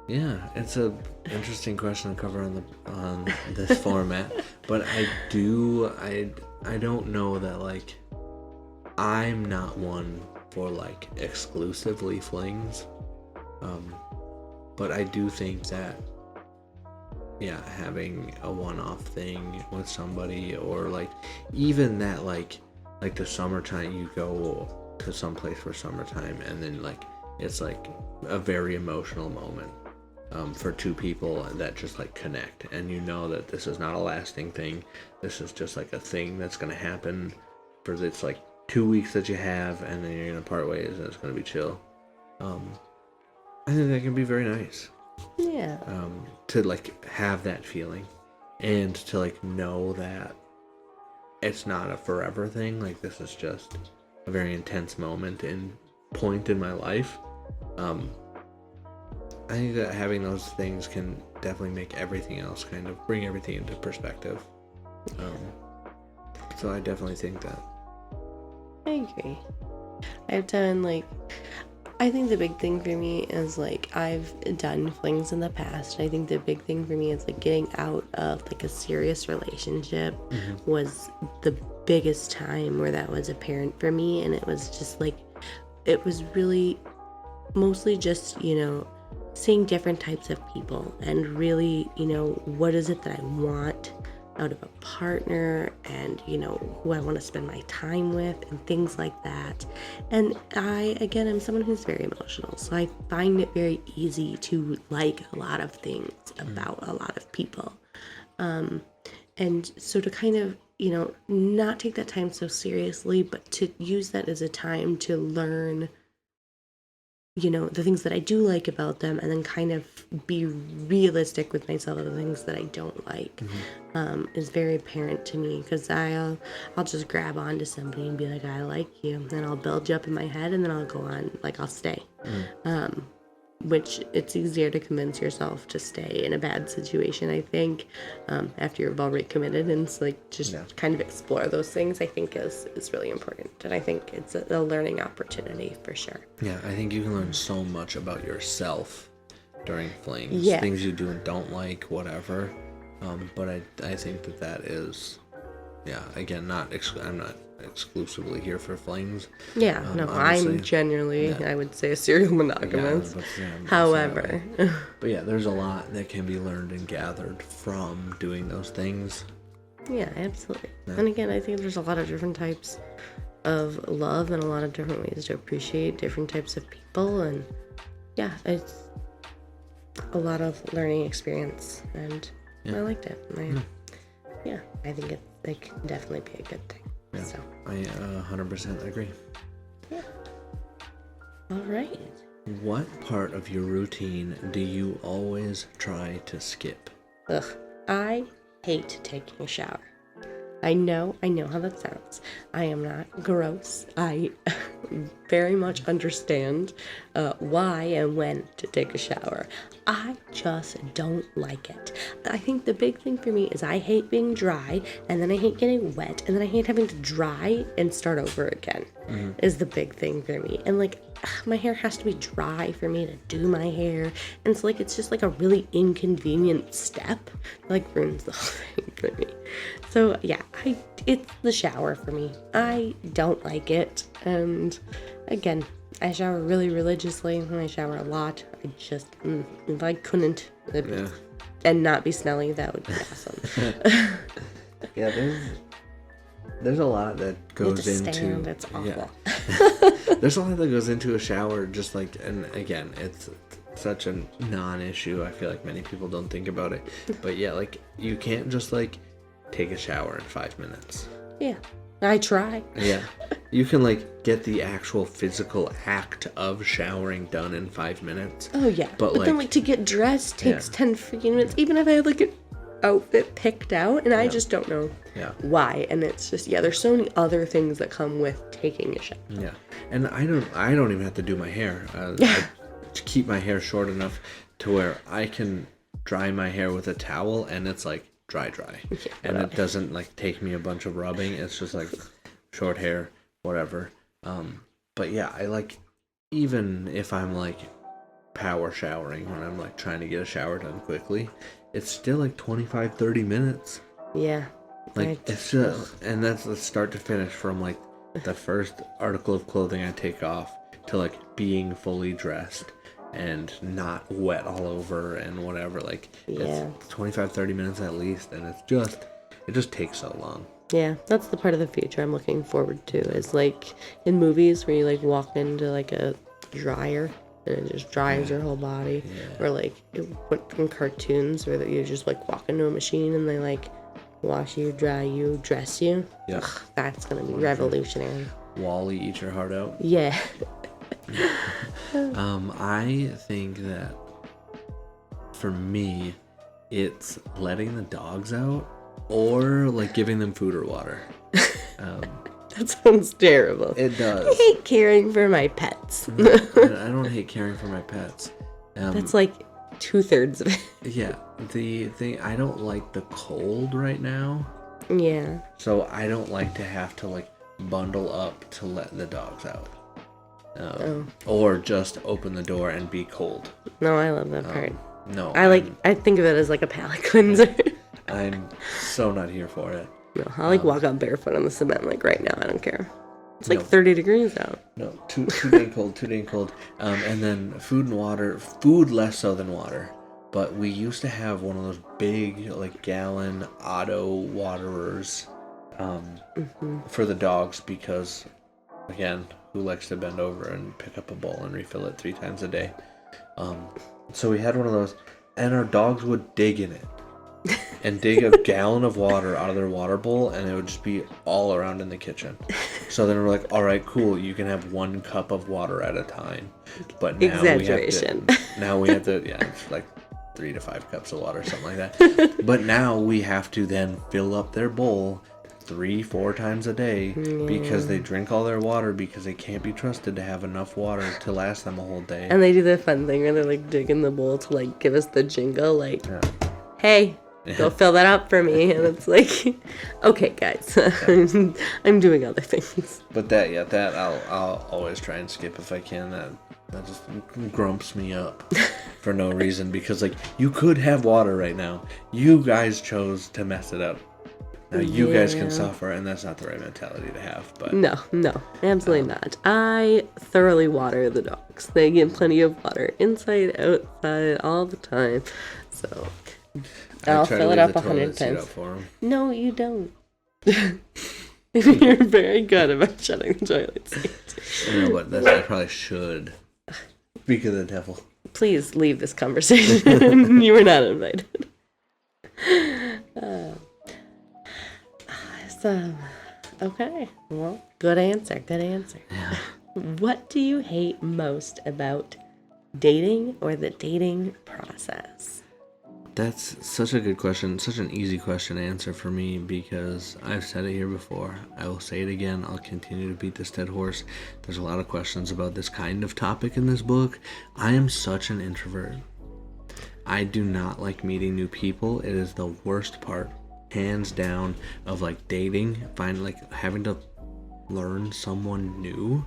Yeah, it's a interesting question to cover on this format, but I don't know that, like, I'm not one for like exclusively flings, but I do think that, yeah, having a one-off thing with somebody, or like even that, like the summertime, you go to some place for summertime, and then like it's like a very emotional moment for two people that just like connect, and you know that this is not a lasting thing. This is just like a thing that's gonna happen for this like 2 weeks that you have, and then you're gonna part ways, and it's gonna be chill. I think that can be very nice. Yeah. To like have that feeling, and to like know that it's not a forever thing. Like, this is just a very intense moment and point in my life. I think that having those things can definitely make everything else, kind of bring everything into perspective. So I definitely think that. I agree. I've done I think the big thing for me is I've done flings in the past. I think the big thing for me is getting out of a serious relationship was the biggest time where that was apparent for me, and it was just it was really mostly just seeing different types of people, and really what is it that I want out of a partner, and who I want to spend my time with, and things like that. And I'm someone who's very emotional, so I find it very easy to like a lot of things about a lot of people, and so to kind of not take that time so seriously, but to use that as a time to learn the things that I do like about them, and then kind of be realistic with myself of the things that I don't like, is very apparent to me, because I'll just grab onto somebody and be like, I like you, and then I'll build you up in my head, and then I'll go on, I'll stay. Which it's easier to convince yourself to stay in a bad situation, I think, after you've already committed, and it's kind of explore those things, I think is really important, and I think it's a learning opportunity for sure. Yeah, I think you can learn so much about yourself during flings, things you do and don't like, whatever. But I think that is, again, I'm not exclusively here for flings. I'm genuinely, I would say, a serial monogamist. However, but yeah, there's a lot that can be learned and gathered from doing those things. Yeah, absolutely. And again, I think there's a lot of different types of love, and a lot of different ways to appreciate different types of people, and it's a lot of learning experience, and I liked it. I think it can definitely be a good thing. Yeah, so I 100% agree. Yeah. All right. What part of your routine do you always try to skip? I hate taking a shower. I know how that sounds. I am not gross. I very much understand why and when to take a shower. I just don't like it. I think the big thing for me is I hate being dry, and then I hate getting wet, and then I hate having to dry and start over again, is the big thing for me. And my hair has to be dry for me to do my hair, and so it's just a really inconvenient step, ruins the whole thing for me. So it's the shower for me. I don't like it, and again, I shower really religiously, and I shower a lot. I just if I couldn't and not be smelly, that would be awesome. There's a lot that goes into. It's awful. Yeah. There's a lot that goes into a shower, just and again, it's such a non-issue. I feel like many people don't think about it, but you can't just take a shower in 5 minutes. Yeah. I try. Yeah. You can, like, get the actual physical act of showering done in 5 minutes. Oh, yeah. But then, like, to get dressed takes 10 freaking minutes. Even if I have, like, an outfit picked out, and I just don't know why. And it's just, there's so many other things that come with taking a shower. Yeah. And I don't even have to do my hair. I keep my hair short enough to where I can dry my hair with a towel, and it's, like, dry. And it doesn't, like, take me a bunch of rubbing. It's just, like, short hair, whatever. But yeah, I like, even if I'm, like, power showering, when I'm, like, trying to get a shower done quickly, it's still, like, 25-30 minutes. Yeah. Like, it's just, and that's the start to finish, from, like, the first article of clothing I take off to, like, being fully dressed and not wet all over and whatever. Like, it's 25-30 minutes at least, and it just takes so long. Yeah, that's the part of the future I'm looking forward to, is, like, in movies where you, like, walk into, like, a dryer and it just dries your whole body. Or, like, in cartoons where you just, like, walk into a machine and they, like, wash you, dry you, dress you. Yeah. Ugh, that's gonna be revolutionary. Wall-E, eat your heart out. Yeah. I think that for me, it's letting the dogs out, or, like, giving them food or water. That sounds terrible. It does. I hate caring for my pets. I don't hate caring for my pets. That's like 2/3 of it. Yeah. The thing, I don't like the cold right now. Yeah. So I don't like to have to, like, bundle up to let the dogs out. Or just open the door and be cold. No, I love that part. No. I think of it as like a palate cleanser. I'm so not here for it. No, I like walk out barefoot on the cement, like, right now. I don't care. It's like 30 degrees out. No, too dang cold. And then food and water, food less so than water. But we used to have one of those big, like, gallon auto waterers for the dogs, because, again, who likes to bend over and pick up a bowl and refill it 3 times a day? So we had one of those, and our dogs would dig in it and dig a gallon of water out of their water bowl, and it would just be all around in the kitchen. So then we're like, all right, cool, you can have 1 cup of water at a time. But now exaggeration. we have to it's like 3 to 5 cups of water, something like that. But now we have to then fill up their bowl 3-4 times a day, because they drink all their water, because they can't be trusted to have enough water to last them a whole day. And they do the fun thing where they, like, dig in the bowl to, like, give us the jingle, like, hey, go fill that up for me. And it's like, okay, guys, I'm doing other things. But that I'll always try and skip if I can. That just grumps me up for no reason, because, like, you could have water right now. You guys chose to mess it up. Now you guys can suffer, and that's not the right mentality to have. But No, absolutely not. I thoroughly water the dogs. They get plenty of water, inside, outside, all the time. So I'll fill it up 100 times. No, you don't. You're very good about shutting the toilet seat. You know what? I probably should. Speak of the devil. Please leave this conversation. You were not invited. Okay. Well, good answer. Yeah. What do you hate most about dating or the dating process? That's such a good question, such an easy question to answer for me, because I've said it here before. I will say it again. I'll continue to beat this dead horse. There's a lot of questions about this kind of topic in this book. I am such an introvert. I do not like meeting new people. It is the worst part, hands down, of, like, dating, having to learn someone new.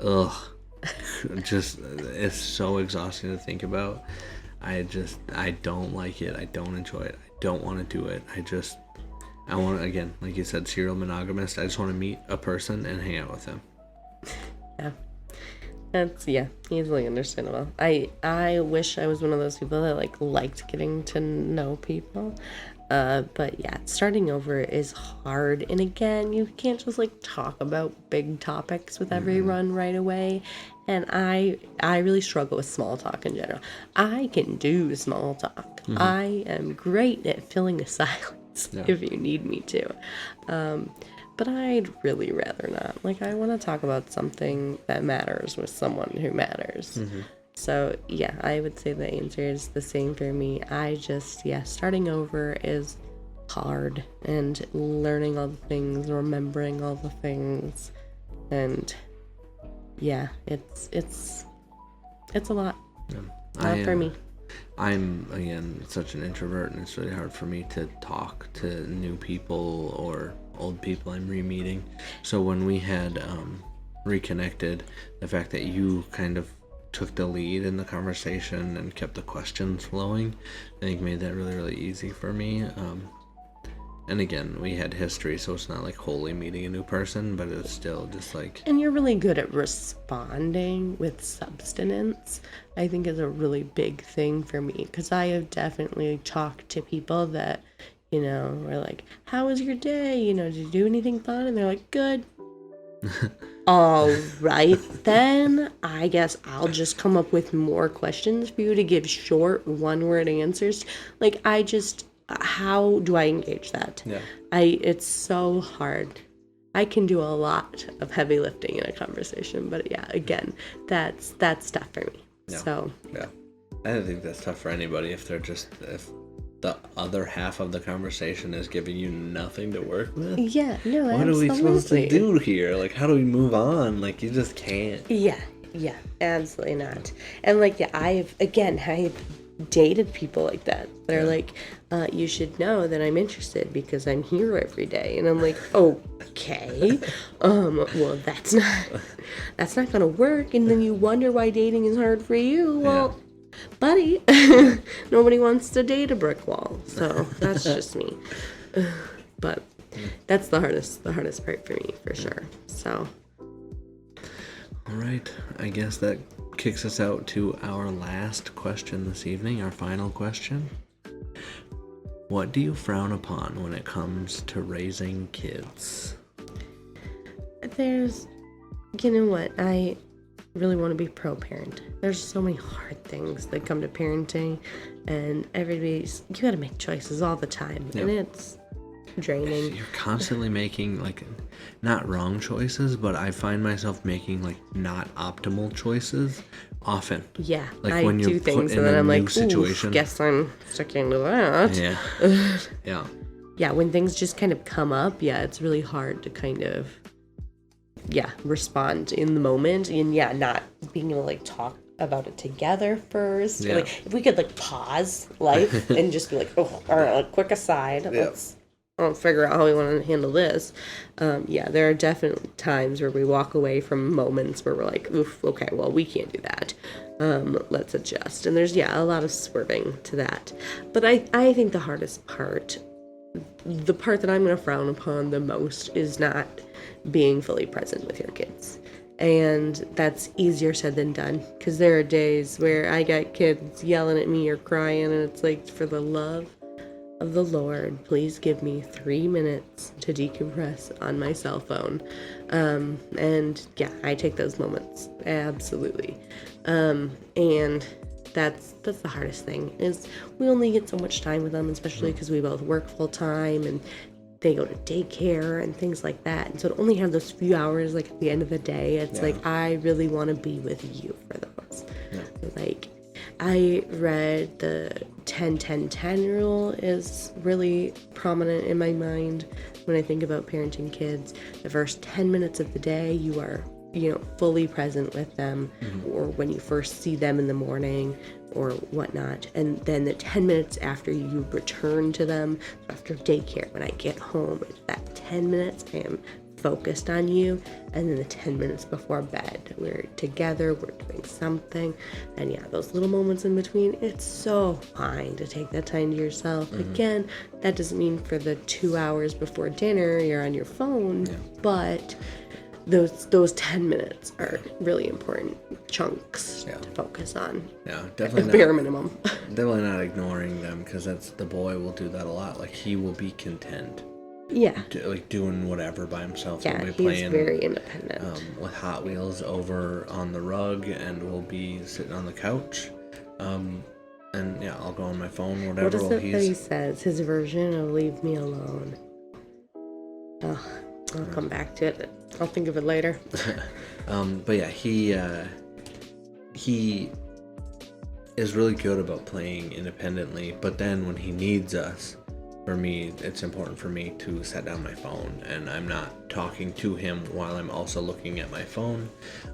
Ugh. Just, it's so exhausting to think about. I don't like it. I don't enjoy it. I don't want to do it. I want to, again, like you said, serial monogamist. I just want to meet a person and hang out with them. Yeah. That's, easily understandable. I wish I was one of those people that, like, liked getting to know people. But yeah, starting over is hard. And again, you can't just, like, talk about big topics with everyone right away. And I really struggle with small talk in general. I can do small talk. I am great at filling the silence. minutes if you need me to. But I'd really rather not. Like, I want to talk about something that matters with someone who matters. So, yeah, I would say the answer is the same for me. Starting over is hard, and learning all the things, remembering all the things, and yeah, it's a lot. Not for me. I'm, again, such an introvert, and it's really hard for me to talk to new people or old people I'm re-meeting. So when we had reconnected, the fact that you kind of took the lead in the conversation and kept the questions flowing, I think made that really, really easy for me. And again, we had history, so it's not like wholly meeting a new person, but it's still just like... And you're really good at responding with substance, I think is a really big thing for me. Because I have definitely talked to people that, were like, how was your day? Did you do anything fun? And they're like, good. All right, then I guess I'll just come up with more questions for you to give short one-word answers. Like, how do I engage that? Yeah. It's so hard. I can do a lot of heavy lifting in a conversation, but yeah, again, that's tough for me. Yeah. So yeah, I don't think that's tough for anybody if the other half of the conversation is giving you nothing to work with. Yeah, no, what absolutely. are we supposed to do here? Like, how do we move on? Like, you just can't. Yeah, absolutely not. And like, yeah, I've dated people like that. They're like, you should know that I'm interested because I'm here every day. And I'm like, okay, well, that's not gonna work. And then you wonder why dating is hard for you. Well, buddy, nobody wants to date a brick wall. So that's just me. But that's the hardest part for me, for sure. So. All right, I guess that kicks us out to our last question this evening, our final question. What do you frown upon when it comes to raising kids? You know what, I really want to be pro-parent. There's so many hard things that come to parenting, and you gotta make choices all the time, and it's draining. You're constantly making, like, not wrong choices, but I find myself making, like, not optimal choices often. Yeah, like I when you're do things put in and then a I'm new like, situation. Guess I'm sticking to that. Yeah. Yeah, when things just kind of come up, it's really hard to kind of respond in the moment, and not being able to like talk about it together first. Yeah. Like, if we could like pause life and just be like, all right, like, quick aside, let's figure out how we want to handle this. There are definitely times where we walk away from moments where we're like, oof, okay, well, we can't do that. Let's adjust. And there's a lot of swerving to that. But I think the hardest part, the part that I'm going to frown upon the most, is not being fully present with your kids. And that's easier said than done, because there are days where I got kids yelling at me or crying, and it's like, for the love of the Lord, please give me 3 minutes to decompress on my cell phone. I take those moments, absolutely. And that's the hardest thing, is we only get so much time with them, especially because we both work full time and they go to daycare and things like that. And so to only have those few hours, like, at the end of the day, it's like, I really want to be with you for those. Yeah. Like, I read the 10-10-10 rule is really prominent in my mind when I think about parenting kids. The first 10 minutes of the day, you are, fully present with them, or when you first see them in the morning or whatnot. And then the 10 minutes after you return to them, after daycare, when I get home, that 10 minutes, I am focused on you. And then the 10 minutes before bed, we're together, we're doing something. And those little moments in between, it's so fine to take that time to yourself. Again, that doesn't mean for the 2 hours before dinner you're on your phone, but those 10 minutes are really important chunks to focus on. Yeah, definitely. Bare minimum. Definitely not ignoring them, because the boy will do that a lot. Like, he will be content. Yeah. Like, doing whatever by himself. Yeah, He'll be he's playing, very independent. with Hot Wheels over on the rug, and we'll be sitting on the couch. and yeah, I'll go on my phone, What whatever. is While it that he says? His version of "leave me alone." Oh, I'll come back to it. I'll think of it later. But yeah, he is really good about playing independently. But then when he needs us, for me, it's important for me to set down my phone, and I'm not talking to him while I'm also looking at my phone.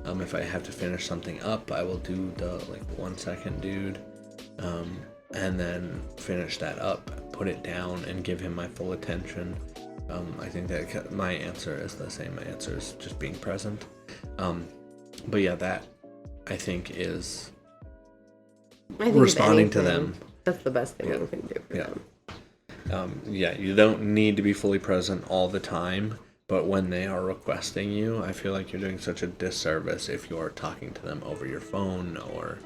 If I have to finish something up, I will do the 1 second dude, and then finish that up, put it down, and give him my full attention. I think that my answer is the same. My answer is just being present. But yeah, that I think is responding to them. That's the best thing you can do for them. You don't need to be fully present all the time, but when they are requesting you, I feel like you're doing such a disservice if you're talking to them over your phone or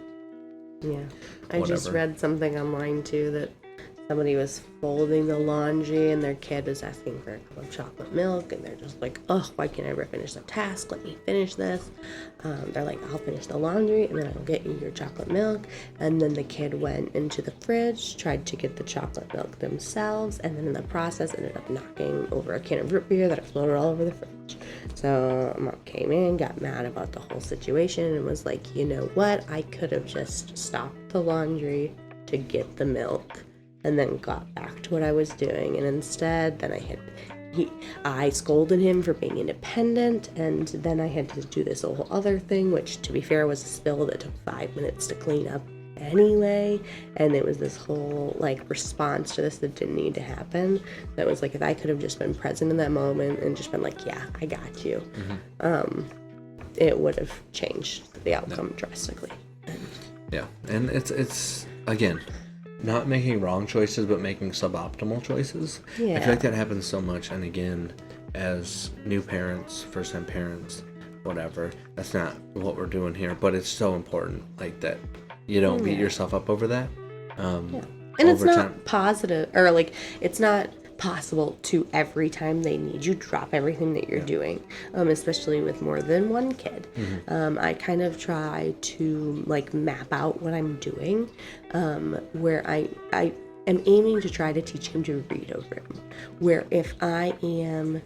I just read something online too that somebody was folding the laundry and their kid was asking for a cup of chocolate milk, and they're just like, oh, why can't I ever finish the task? Let me finish this. They're like, I'll finish the laundry and then I'll get you your chocolate milk. And then the kid went into the fridge, tried to get the chocolate milk themselves, and then in the process ended up knocking over a can of root beer that exploded all over the fridge. So mom came in, got mad about the whole situation, and was like, you know what? I could have just stopped the laundry to get the milk and then got back to what I was doing. And instead, then I scolded him for being independent, and then I had to do this whole other thing, which, to be fair, was a spill that took 5 minutes to clean up anyway. And it was this whole response to this that didn't need to happen. That was if I could have just been present in that moment and just been like, yeah, I got you, it would have changed the outcome drastically. And it's again, not making wrong choices, but making suboptimal choices. I feel like that happens so much. And again, as new parents, first-time parents, whatever, that's not what we're doing here. But it's so important, that you don't beat yourself up over that. And it's not positive, or it's not possible to every time they need you drop everything that you're doing, especially with more than one kid. I kind of try to map out what I'm doing, where I am aiming to try to teach him to read a rhythm, where if I am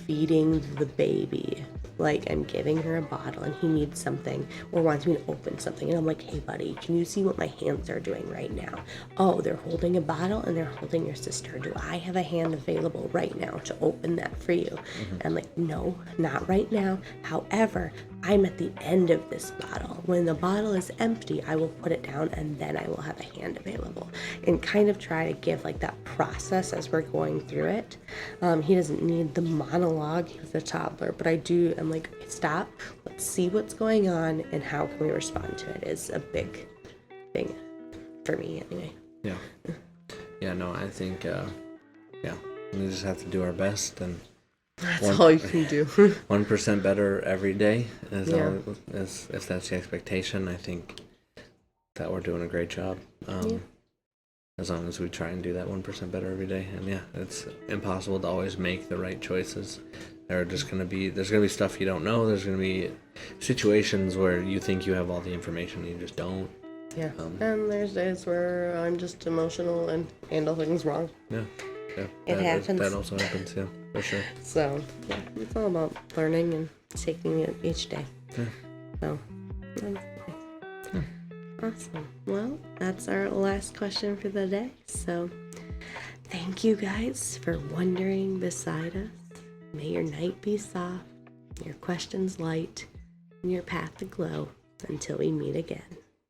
feeding the baby, I'm giving her a bottle and he needs something or wants me to open something, and I'm like, hey buddy, can you see what my hands are doing right now? Oh, they're holding a bottle and they're holding your sister. Do I have a hand available right now to open that for you? And I'm like, no, not right now. However, I'm at the end of this bottle. When the bottle is empty, I will put it down and then I will have a hand available, and kind of try to give that process as we're going through it. He doesn't need the monologue. He's a toddler, but I'm like, stop, let's see what's going on and how can we respond to it is a big thing for me anyway. I think we just have to do our best, and that's all you can do. 1% better every day is if that's the expectation. I think that we're doing a great job. As long as we try and do that 1% better every day. And it's impossible to always make the right choices. There's gonna be stuff you don't know. There's gonna be situations where you think you have all the information and you just don't. And there's days where I'm just emotional and handle things wrong. It happens. That also happens, for sure. So it's all about learning and taking it each day. So awesome. Well, that's our last question for the day. So thank you guys for wondering beside us. May your night be soft, your questions light, and your path aglow until we meet again.